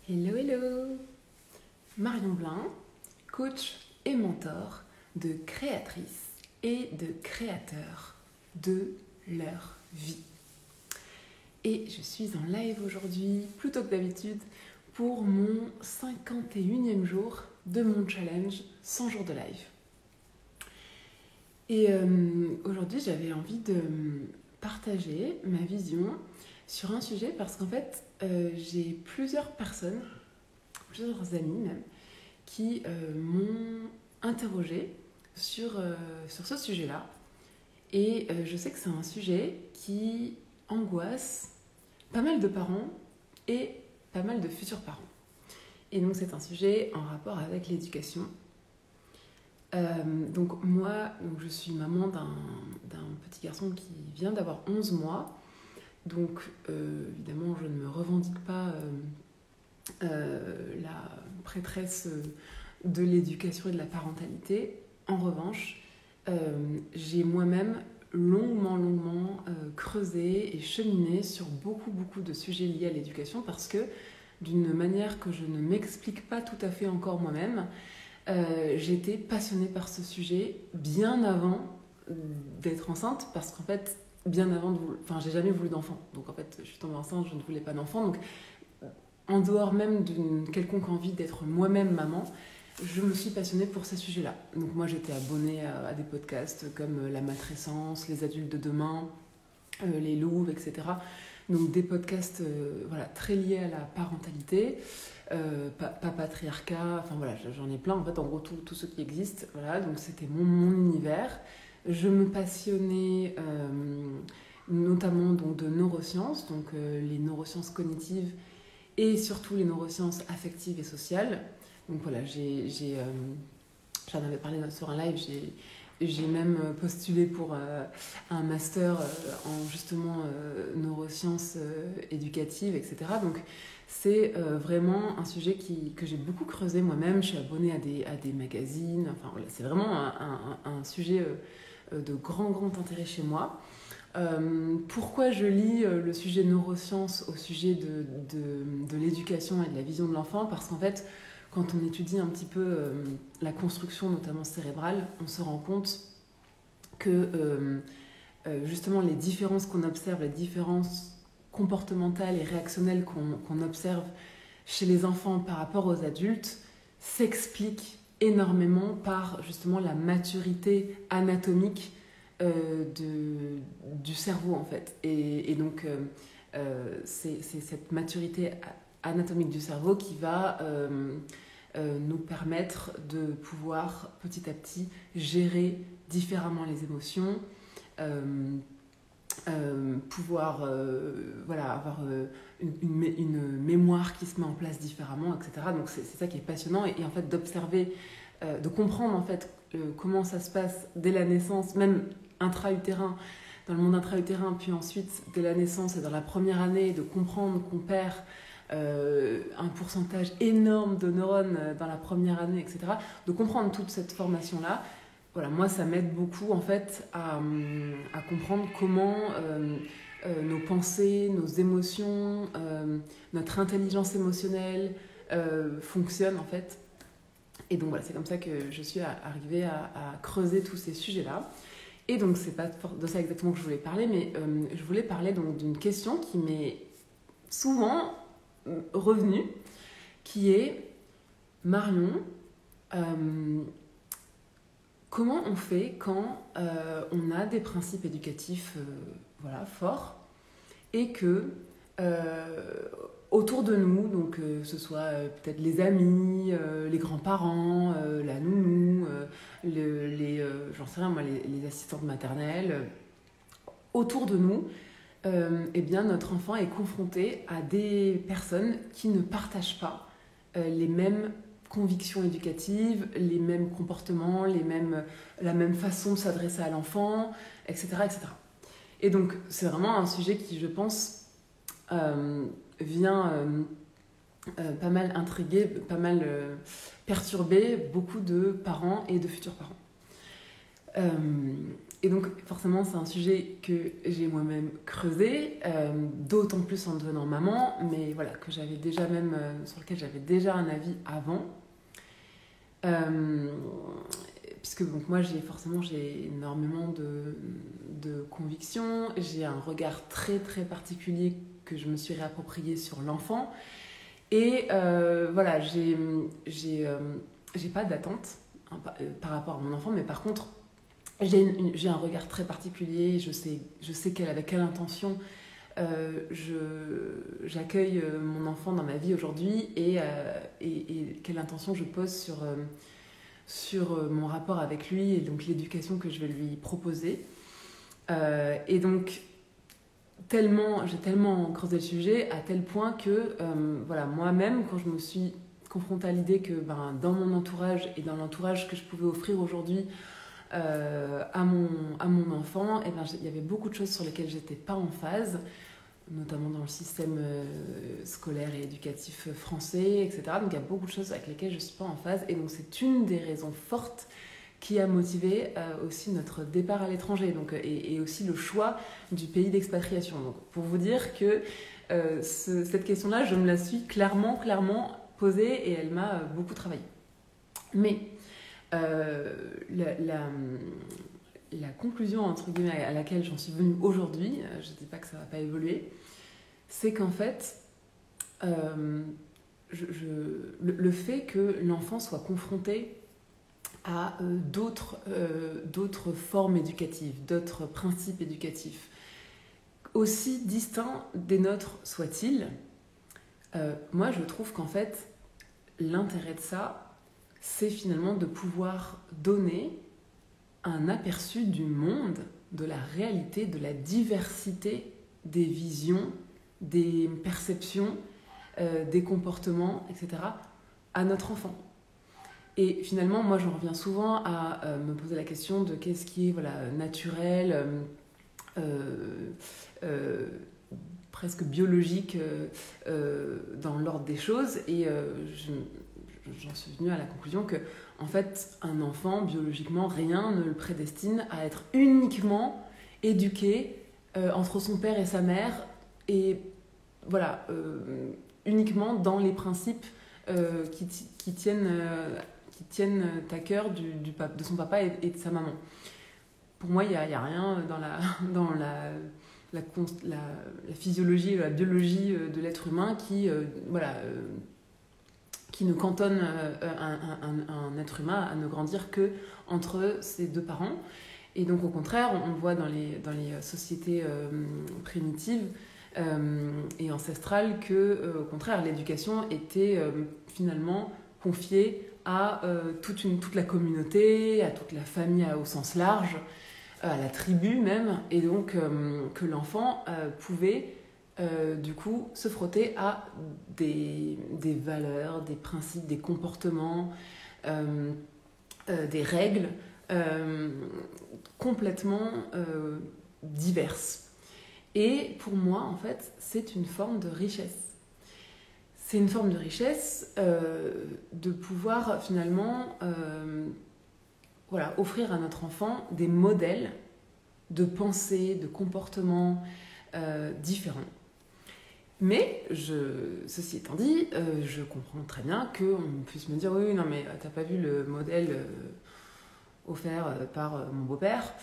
Hello, hello! Marion Blin, coach et mentor de créatrices et de créateurs de leur vie. Et je suis en live aujourd'hui, plus tôt que d'habitude, pour mon 51e jour de mon challenge 100 jours de live. Et aujourd'hui, j'avais envie de partager ma vision sur un sujet parce qu'en fait, j'ai plusieurs personnes, plusieurs amis même, qui m'ont interrogée sur ce sujet-là. Et je sais que c'est un sujet qui angoisse pas mal de parents et pas mal de futurs parents. Et donc c'est un sujet en rapport avec l'éducation. Donc moi, je suis maman d'un petit garçon qui vient d'avoir 11 mois. Donc évidemment, je ne me revendique pas la prêtresse de l'éducation et de la parentalité. En revanche, j'ai moi-même longuement creusé et cheminé sur beaucoup de sujets liés à l'éducation parce que d'une manière que je ne m'explique pas tout à fait encore moi-même, j'étais passionnée par ce sujet bien avant d'être enceinte parce qu'en fait, bien avant j'ai jamais voulu d'enfant. Donc en fait, je suis tombée enceinte, je ne voulais pas d'enfant. Donc en dehors même d'une quelconque envie d'être moi-même maman, je me suis passionnée pour ces sujets-là. Donc moi, j'étais abonnée à des podcasts comme La Matrescence, Les Adultes de Demain, Les Louves, etc. Donc des podcasts très liés à la parentalité, patriarcat, enfin voilà, j'en ai plein, en fait, en gros, tous ceux qui existent. Voilà, donc c'était mon univers. Je me passionnais notamment donc, de neurosciences, donc les neurosciences cognitives et surtout les neurosciences affectives et sociales. Donc voilà, j'en avais parlé sur un live, j'ai même postulé pour un master en justement neurosciences éducatives, etc. Donc c'est vraiment un sujet que j'ai beaucoup creusé moi-même. Je suis abonnée à des magazines, enfin voilà, c'est vraiment un sujet de grand intérêt chez moi. Pourquoi je lie le sujet neurosciences au sujet de l'éducation et de la vision de l'enfant? Parce qu'en fait, quand on étudie un petit peu la construction, notamment cérébrale, on se rend compte que justement les différences qu'on observe, les différences comportementales et réactionnelles qu'on observe chez les enfants par rapport aux adultes s'expliquent énormément par justement la maturité anatomique du cerveau en fait. Et donc c'est cette maturité anatomique du cerveau qui va nous permettre de pouvoir petit à petit gérer différemment les émotions, pouvoir avoir une mémoire qui se met en place différemment, etc. Donc c'est ça qui est passionnant et en fait d'observer, de comprendre en fait comment ça se passe dès la naissance, même intra-utérin, dans le monde intra-utérin, puis ensuite dès la naissance et dans la première année, de comprendre qu'on perd un pourcentage énorme de neurones dans la première année, etc. De comprendre toute cette formation-là, voilà, moi ça m'aide beaucoup en fait à comprendre comment nos pensées, nos émotions, notre intelligence émotionnelle fonctionnent en fait. Et donc voilà, c'est comme ça que je suis arrivée à creuser tous ces sujets-là. Et donc c'est pas de ça exactement que je voulais parler, mais je voulais parler donc d'une question qui m'est souvent revenue, qui est Marion, comment on fait quand on a des principes éducatifs forts et que autour de nous, donc que ce soit peut-être les amis, les grands-parents, la nounou, j'en sais rien moi, les assistantes maternelles, autour de nous, eh bien notre enfant est confronté à des personnes qui ne partagent pas les mêmes convictions éducatives, les mêmes comportements, la même façon de s'adresser à l'enfant, etc. Et donc c'est vraiment un sujet qui, je pense, vient pas mal intriguer, pas mal perturber beaucoup de parents et de futurs parents. Et donc, forcément, c'est un sujet que j'ai moi-même creusé, d'autant plus en devenant maman, mais voilà, que j'avais déjà même, sur lequel j'avais déjà un avis avant. Puisque donc, moi, j'ai énormément de convictions, j'ai un regard très, très particulier que je me suis réapproprié sur l'enfant. Et voilà, j'ai pas d'attente hein, par rapport à mon enfant, mais par contre, j'ai un regard très particulier, je sais avec quelle intention j'accueille mon enfant dans ma vie aujourd'hui et quelle intention je pose sur mon rapport avec lui et donc l'éducation que je vais lui proposer. Et donc, j'ai tellement creusé le sujet à tel point que voilà, moi-même, quand je me suis confrontée à l'idée que dans mon entourage et dans l'entourage que je pouvais offrir aujourd'hui à mon enfant, et il y avait beaucoup de choses sur lesquelles j'étais pas en phase, notamment dans le système scolaire et éducatif français, etc. Donc il y a beaucoup de choses avec lesquelles je suis pas en phase, et donc c'est une des raisons fortes qui a motivé aussi notre départ à l'étranger, donc, et aussi le choix du pays d'expatriation. Donc, pour vous dire que cette question-là, je me la suis clairement posée et elle m'a beaucoup travaillé. Mais la conclusion, entre guillemets, à laquelle j'en suis venue aujourd'hui, je ne dis pas que ça ne va pas évoluer, c'est qu'en fait, le fait que l'enfant soit confronté à d'autres formes éducatives, d'autres principes éducatifs, aussi distincts des nôtres soient-ils, moi je trouve qu'en fait, l'intérêt de ça, c'est finalement de pouvoir donner un aperçu du monde, de la réalité, de la diversité des visions, des perceptions, des comportements, etc., à notre enfant. Et finalement, moi, j'en reviens souvent à me poser la question de qu'est-ce qui est naturel, presque biologique dans l'ordre des choses. Et j'en suis venue à la conclusion que, en fait, un enfant, biologiquement, rien ne le prédestine à être uniquement éduqué entre son père et sa mère, et voilà, uniquement dans les principes qui tiennent à cœur de son papa et de sa maman. Pour moi, il n'y a rien dans la physiologie et la biologie de l'être humain qui ne cantonne un être humain à ne grandir que entre ses deux parents. Et donc, au contraire, on voit dans les sociétés primitives et ancestrales que, au contraire, l'éducation était finalement confiée à toute la communauté, à toute la famille au sens large, à la tribu même, et donc que l'enfant pouvait du coup se frotter à des valeurs, des principes, des comportements, des règles complètement diverses. Et pour moi, en fait, c'est une forme de richesse. C'est une forme de richesse de pouvoir finalement offrir à notre enfant des modèles de pensée, de comportement différents. Mais, ceci étant dit, je comprends très bien qu'on puisse me dire « Oui, non, mais t'as pas vu le modèle offert par mon beau-père,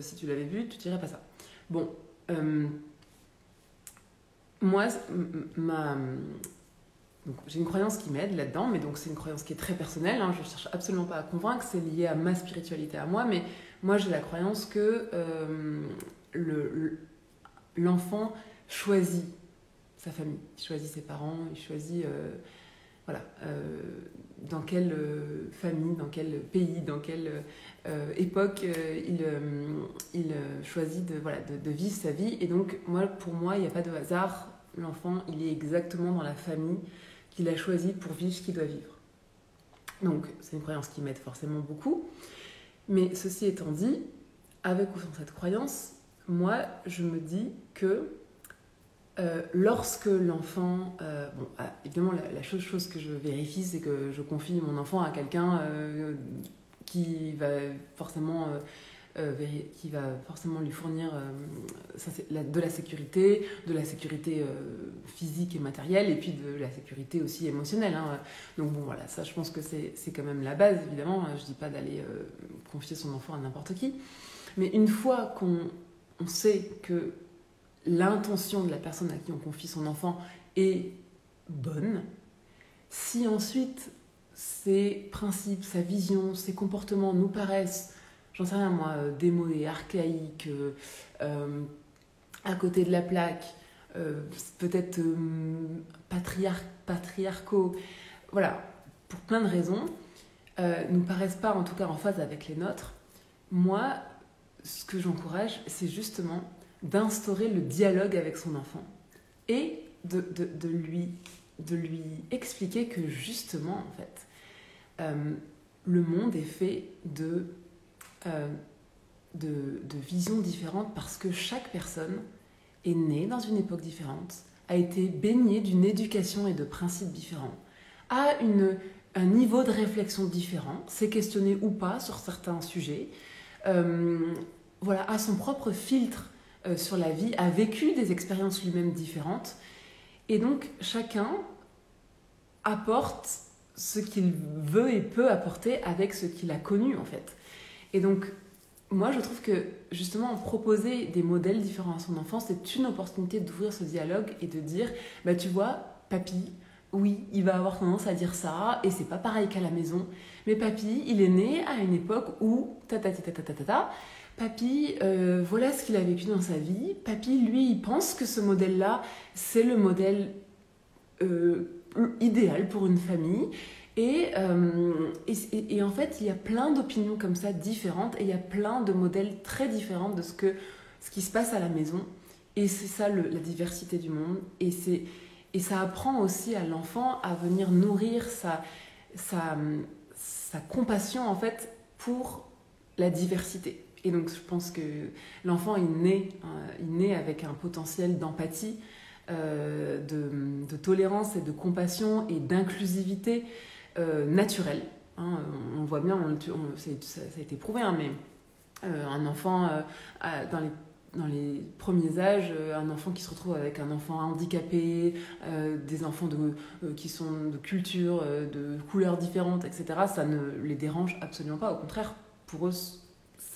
si tu l'avais vu, tu dirais pas ça. » Bon, moi, donc, j'ai une croyance qui m'aide là-dedans, mais donc c'est une croyance qui est très personnelle, hein, je ne cherche absolument pas à convaincre, c'est lié à ma spiritualité à moi, mais moi j'ai la croyance que l'enfant choisit sa famille, il choisit ses parents, il choisit dans quelle famille, dans quel pays, dans quelle époque il choisit de vivre sa vie. Et donc pour moi, il n'y a pas de hasard, l'enfant il est exactement dans la famille qu'il a choisi pour vivre ce qu'il doit vivre. Donc c'est une croyance qui m'aide forcément beaucoup, mais ceci étant dit, avec ou sans cette croyance, moi je me dis que lorsque l'enfant... évidemment, la chose que je vérifie, c'est que je confie mon enfant à quelqu'un qui va forcément qui va forcément lui fournir de la sécurité physique et matérielle, et puis de la sécurité aussi émotionnelle. Hein. Donc bon, voilà, ça je pense que c'est quand même la base, évidemment. Je dis pas d'aller confier son enfant à n'importe qui. Mais une fois qu'on sait que l'intention de la personne à qui on confie son enfant est bonne, si ensuite ses principes, sa vision, ses comportements nous paraissent, j'en sais rien moi, démodés, archaïques, à côté de la plaque, peut-être patriarcaux, voilà, pour plein de raisons, nous paraissent pas en tout cas en phase avec les nôtres, moi, ce que j'encourage, c'est justement d'instaurer le dialogue avec son enfant et de lui expliquer que justement, en fait, le monde est fait de visions différentes parce que chaque personne est née dans une époque différente, a été baignée d'une éducation et de principes différents, a un niveau de réflexion différent, s'est questionné ou pas sur certains sujets, voilà, a son propre filtre sur la vie, a vécu des expériences lui-même différentes, et donc chacun apporte ce qu'il veut et peut apporter avec ce qu'il a connu en fait. Et donc moi je trouve que justement proposer des modèles différents à son enfant, c'est une opportunité d'ouvrir ce dialogue et de dire bah tu vois papy, oui il va avoir tendance à dire ça et c'est pas pareil qu'à la maison, mais papy il est né à une époque où papy, voilà ce qu'il a vécu dans sa vie. Papy, lui, il pense que ce modèle-là, c'est le modèle idéal pour une famille. Et en fait, il y a plein d'opinions comme ça différentes et il y a plein de modèles très différents de ce qui se passe à la maison. Et c'est ça la diversité du monde. Et ça apprend aussi à l'enfant à venir nourrir sa compassion en fait pour la diversité. Et donc je pense que l'enfant il naît avec un potentiel d'empathie, de tolérance et de compassion et d'inclusivité naturelle. Hein. On voit bien, ça a été prouvé, hein, mais un enfant dans les premiers âges, un enfant qui se retrouve avec un enfant handicapé, des enfants qui sont de culture, de couleurs différentes, etc., ça ne les dérange absolument pas. Au contraire, pour eux,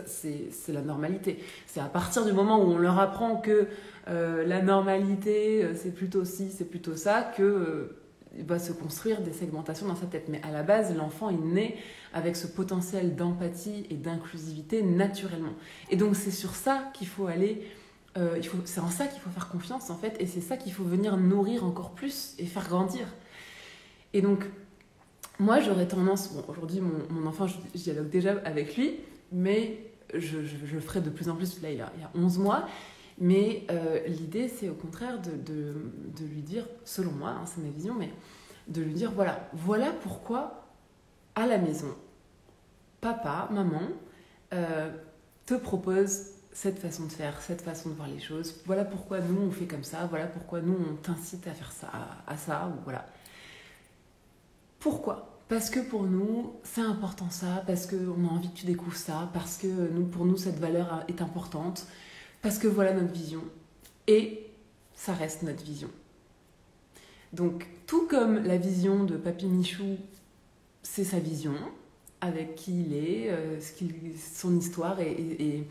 c'est la normalité. C'est à partir du moment où on leur apprend que la normalité, c'est plutôt ci, c'est plutôt ça, que va se construire des segmentations dans sa tête. Mais à la base, l'enfant est né avec ce potentiel d'empathie et d'inclusivité naturellement. Et donc c'est sur ça qu'il faut aller, c'est en ça qu'il faut faire confiance en fait, et c'est ça qu'il faut venir nourrir encore plus et faire grandir. Et donc moi j'aurais tendance, bon aujourd'hui mon enfant je dialogue déjà avec lui, mais je le ferai de plus en plus, là il y a 11 mois, mais l'idée c'est au contraire de lui dire, selon moi, hein, c'est ma vision, mais de lui dire voilà pourquoi à la maison, papa, maman te propose cette façon de faire, cette façon de voir les choses, voilà pourquoi nous on fait comme ça, voilà pourquoi nous on t'incite à faire ça, à ça, ou voilà. Pourquoi ? Parce que pour nous, c'est important ça, parce qu'on a envie que tu découvres ça, parce que pour nous, cette valeur est importante, parce que voilà notre vision. Et ça reste notre vision. Donc, tout comme la vision de Papy Michou, c'est sa vision, avec qui il est, son histoire et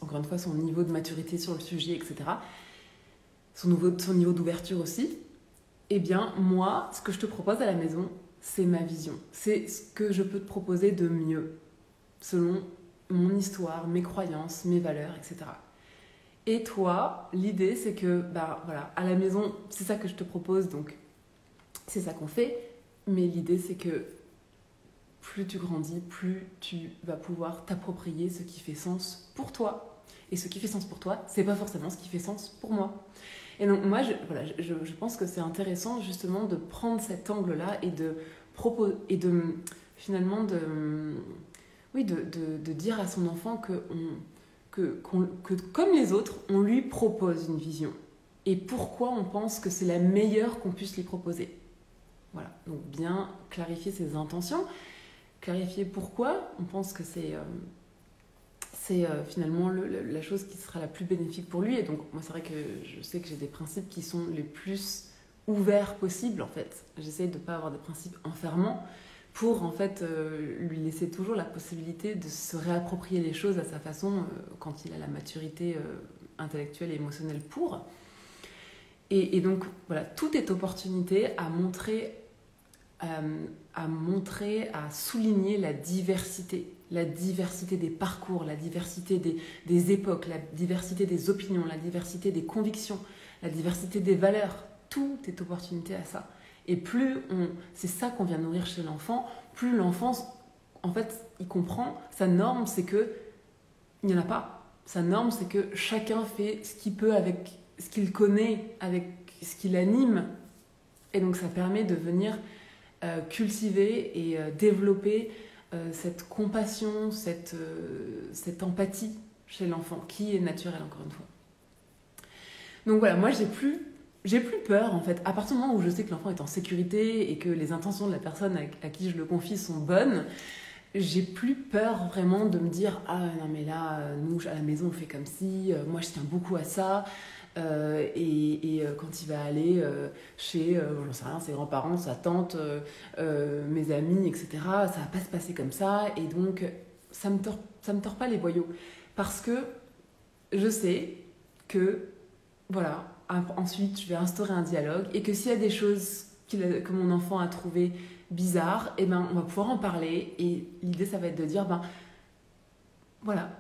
encore une fois, son niveau de maturité sur le sujet, etc. Son niveau d'ouverture aussi. Eh bien, moi, ce que je te propose à la maison, c'est ma vision. C'est ce que je peux te proposer de mieux, selon mon histoire, mes croyances, mes valeurs, etc. Et toi, l'idée, c'est que, voilà, à la maison, c'est ça que je te propose, donc c'est ça qu'on fait. Mais l'idée, c'est que plus tu grandis, plus tu vas pouvoir t'approprier ce qui fait sens pour toi. Et ce qui fait sens pour toi, c'est pas forcément ce qui fait sens pour moi. Et donc moi, je pense que c'est intéressant justement de prendre cet angle-là et de finalement de dire à son enfant que comme les autres, on lui propose une vision. Et pourquoi on pense que c'est la meilleure qu'on puisse lui proposer. Voilà, donc bien clarifier ses intentions, clarifier pourquoi on pense que c'est c'est finalement la chose qui sera la plus bénéfique pour lui. Et donc, moi, c'est vrai que je sais que j'ai des principes qui sont les plus ouverts possibles, en fait. J'essaye de ne pas avoir des principes enfermants pour, en fait, lui laisser toujours la possibilité de se réapproprier les choses à sa façon quand il a la maturité intellectuelle et émotionnelle pour. Et donc, voilà, tout est opportunité à montrer, à souligner la diversité des parcours, la diversité des époques, la diversité des opinions, la diversité des convictions, la diversité des valeurs. Tout est opportunité à ça. Et c'est ça qu'on vient nourrir chez l'enfant, plus l'enfant, en fait, il comprend, sa norme, c'est que il n'y en a pas. Sa norme, c'est que chacun fait ce qu'il peut avec ce qu'il connaît, avec ce qui l'anime. Et donc, ça permet de venir cultiver et développer cette compassion, cette empathie chez l'enfant, qui est naturelle, encore une fois. Donc voilà, moi, j'ai plus peur, en fait. À partir du moment où je sais que l'enfant est en sécurité et que les intentions de la personne à qui je le confie sont bonnes, j'ai plus peur vraiment de me dire « Ah non mais là, nous à la maison on fait comme si, moi je tiens beaucoup à ça. » Et quand il va aller chez, j'en sais rien, ses grands-parents, sa tante, mes amis, etc., ça va pas se passer comme ça. Et donc, ça me tord pas les boyaux. Parce que je sais que, voilà, ensuite je vais instaurer un dialogue et que s'il y a des choses que mon enfant a trouvées bizarres, eh ben, on va pouvoir en parler. Et l'idée, ça va être de dire, ben, voilà,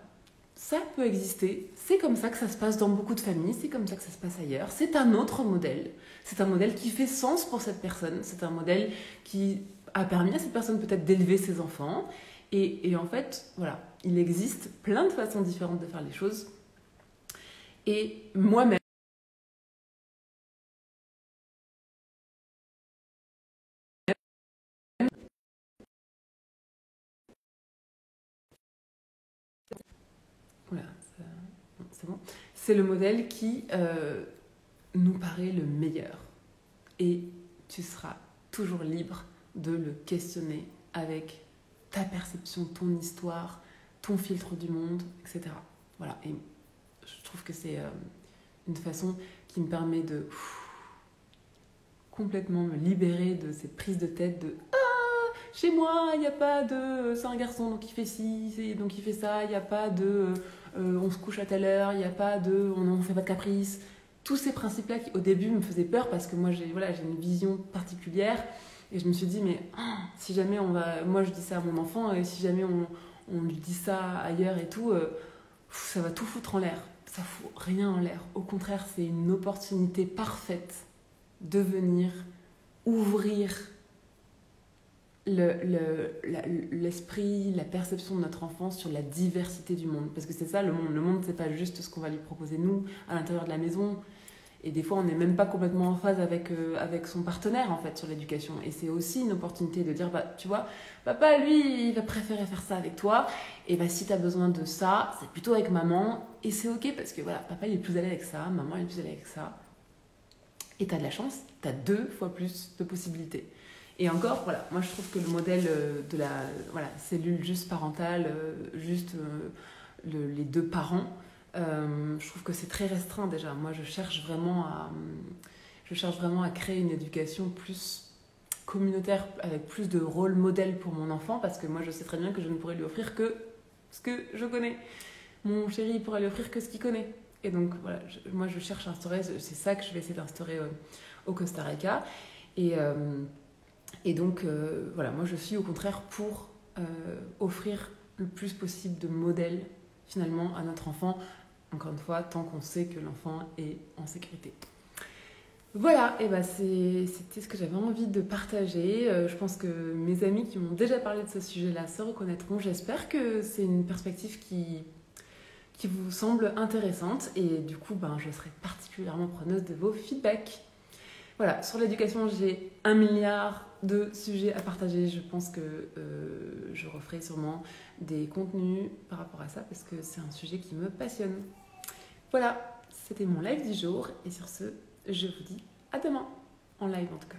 ça peut exister, c'est comme ça que ça se passe dans beaucoup de familles, c'est comme ça que ça se passe ailleurs, c'est un autre modèle, c'est un modèle qui fait sens pour cette personne, c'est un modèle qui a permis à cette personne peut-être d'élever ses enfants, et en fait, voilà, il existe plein de façons différentes de faire les choses, et moi-même, voilà, c'est bon, c'est le modèle qui nous paraît le meilleur. Et tu seras toujours libre de le questionner avec ta perception, ton histoire, ton filtre du monde, etc. Voilà, et je trouve que c'est une façon qui me permet de complètement me libérer de ces prises de tête de « Ah, chez moi, il n'y a pas de... c'est un garçon, donc il fait ci, donc il fait ça, il n'y a pas de... on se couche à telle heure, il n'y a pas de... on ne fait pas de caprice ». Tous ces principes-là qui, au début, me faisaient peur parce que moi, j'ai une vision particulière. Et je me suis dit, mais si jamais on va... Moi, je dis ça à mon enfant, et si jamais on lui dit ça ailleurs et tout, ça va tout foutre en l'air. Ça fout rien en l'air. Au contraire, c'est une opportunité parfaite de venir ouvrir l'esprit, la perception de notre enfant sur la diversité du monde. Parce que c'est ça, le monde. Le monde, c'est pas juste ce qu'on va lui proposer, nous, à l'intérieur de la maison. Et des fois, on n'est même pas complètement en phase avec son partenaire, en fait, sur l'éducation. Et c'est aussi une opportunité de dire, bah, tu vois, papa, lui, il va préférer faire ça avec toi. Et bah, si tu as besoin de ça, c'est plutôt avec maman. Et c'est OK, parce que voilà, papa, il est plus à l'aise avec ça, maman, il est plus à l'aise avec ça. Et tu as de la chance, tu as 2 fois plus de possibilités. Et encore, voilà, moi, je trouve que le modèle de la cellule juste parentale, les 2 parents, je trouve que c'est très restreint déjà. Moi, je cherche vraiment à créer une éducation plus communautaire, avec plus de rôle modèle pour mon enfant, parce que moi, je sais très bien que je ne pourrais lui offrir que ce que je connais. Mon chéri, il pourrait lui offrir que ce qu'il connaît. Et donc, voilà, moi, je cherche à instaurer, c'est ça que je vais essayer d'instaurer au Costa Rica. Et donc, voilà, moi, je suis au contraire pour offrir le plus possible de modèles, finalement, à notre enfant. Encore une fois, tant qu'on sait que l'enfant est en sécurité. Voilà, et ben c'était ce que j'avais envie de partager. Je pense que mes amis qui m'ont déjà parlé de ce sujet-là se reconnaîtront. J'espère que c'est une perspective qui vous semble intéressante. Et du coup, je serai particulièrement preneuse de vos feedbacks. Voilà, sur l'éducation, j'ai 1 milliard de sujets à partager. Je pense que je referai sûrement des contenus par rapport à ça parce que c'est un sujet qui me passionne. Voilà, c'était mon live du jour et sur ce, je vous dis à demain, en live en tout cas.